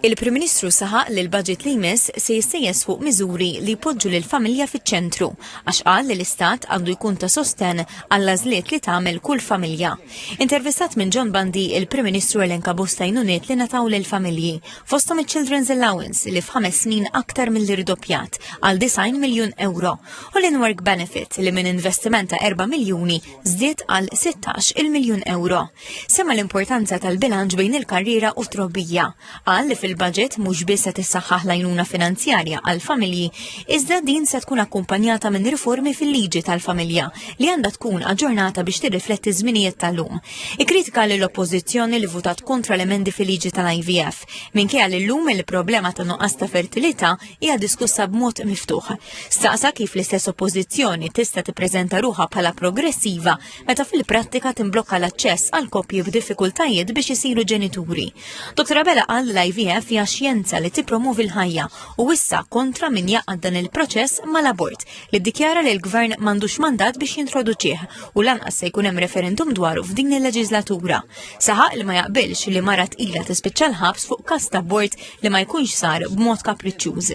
Il-Prim Ministru saħaq li l-budget li jmiss se jissejjes fuq miżuri li jpoġġu lill-familja fiċ-ċentru għax qal li l-Istat għandu jkun ta' sosten għall-għażliet li tagħmel kull familja. Intervistat minn John Bandi, il-Prim Ministru elenka bosta għajnuniet li nataw lill-familji fosthom il-Children's Allowance li f'5 snin aktar mill-irdoppjat għal 90 miljun euro u l-In-Work Benefit li minn investiment ta' 4 miljuni żdied għal 16 miljun euro. Semma l-importanza tal-bilanċ bejn il-karriera u trobbija. Qal li fil-budget mhux biss se tissaħħaħ l-għajnuna finanzjarja għall-familji, iżda din se tkun akkumpanjata minn riformi fil-liġi tal-familja li għandha tkun aġġornata biex tirrifletti żminijiet tal-lum. Ikkritika lill oppożizzjoni li votat kontra l-emendi fil-liġi tal-IVF minkejja li llum il-problema ta' nuqqas ta' fertilità hija diskussa b'mod miftuħ. Staqsa kif l-istess oppożizzjoni tista' tippreżenta ruħha bħala progressiva meta fil-prattika timblokka l-aċċess għal koppji b'diffikultajiet biex isiru ġenituri. Dr. Abela qal l-IVF hija xjenza li tippromovi l-ħajja u issa kontra min jaqgħad dan il-proċess mal-abort li ddikjara li l-Gvern m'għandux mandat biex jintroduċih u lanqas se jkun hemm referendum dwaru f'din il-leġislatura. Saħaq li ma jaqbilx li mara tqila tispiċċa l-ħabs fuq każ ta' abort li ma jkunx sar b'mod kapriċċjuż.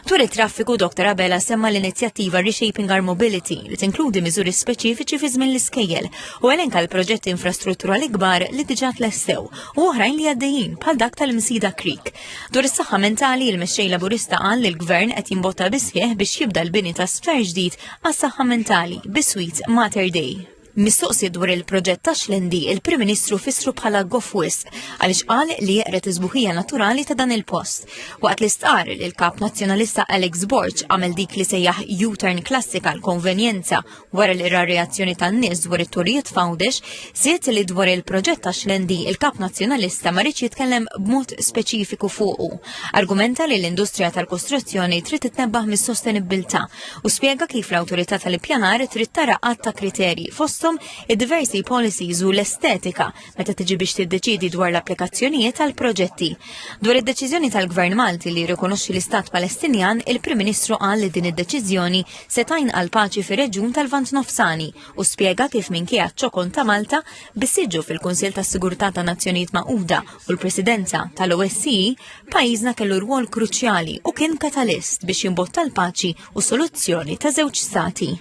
Dwar it-traffiku Dr. Abela semma l-inizjattiva Reshaping Our Mobility li tinkludi miżuri speċifiċi fi żmien l-iskejjel u elenka l-proġetti infrastrutturali kbar li diġà tlestew u oħrajn li għaddejjin bħal dak tal-Msida Creek. Dwar is-saħħa mentali il-mexxej Laburista qal li l-Gvern qed jimbotta bisħieħ biex jibda l-bini ta' sfer ġdid għas-saħħa mentali bi-Sweet Mater Day. Mistoqsi dwar il-proġett ta' Xlendi, il-Prim Ministru fissru bħala gofwis għaliex qal li jeqret iżbuħija naturali ta' dan il-post. Waqt li stqar li l-kap nazzjonalista Alex Borg għamel dik li sejjaħ U-turn klassika l-konvenjenza wara li ra reazzjoni tan-nies dwar it-turijiet Fawdex, siet li dwar il-proġett ta' Xlendi il-kap nazzjonalista ma rridx jitkellem b'mod speċifiku fuqu. Argumenta li l-industrija tal-kostruzzjoni trid titnebbaħ mis-sostenibilità u spjega kif l-awtorità tal-ippjanar trid tara qatt ta' kriterji fosthom id-diversi policies u l-estetika meta tiġi biex tiddeċidi dwar l-applikazzjonijiet tal-proġetti. Dwar id-deċiżjoni tal-Gvern Malti li jirrikonoxxi l-Istat Palestinjan, il-Prim Ministru qal li din id-deċiżjoni se tgħin paċi fir-reġjun tal-Vant Nofsani u spjega kif minkejja ċ-ċokon ta' Malta bissiġġu fil-Kunsill tas-Sigurtà tan-Nazzjonijiet Magħquda u l-Presidenza tal-OSCE pajjiżna kellu rwol kruċjali u kien katalist biex jimbotta l-paċi u soluzzjoni ta' żewġ stati.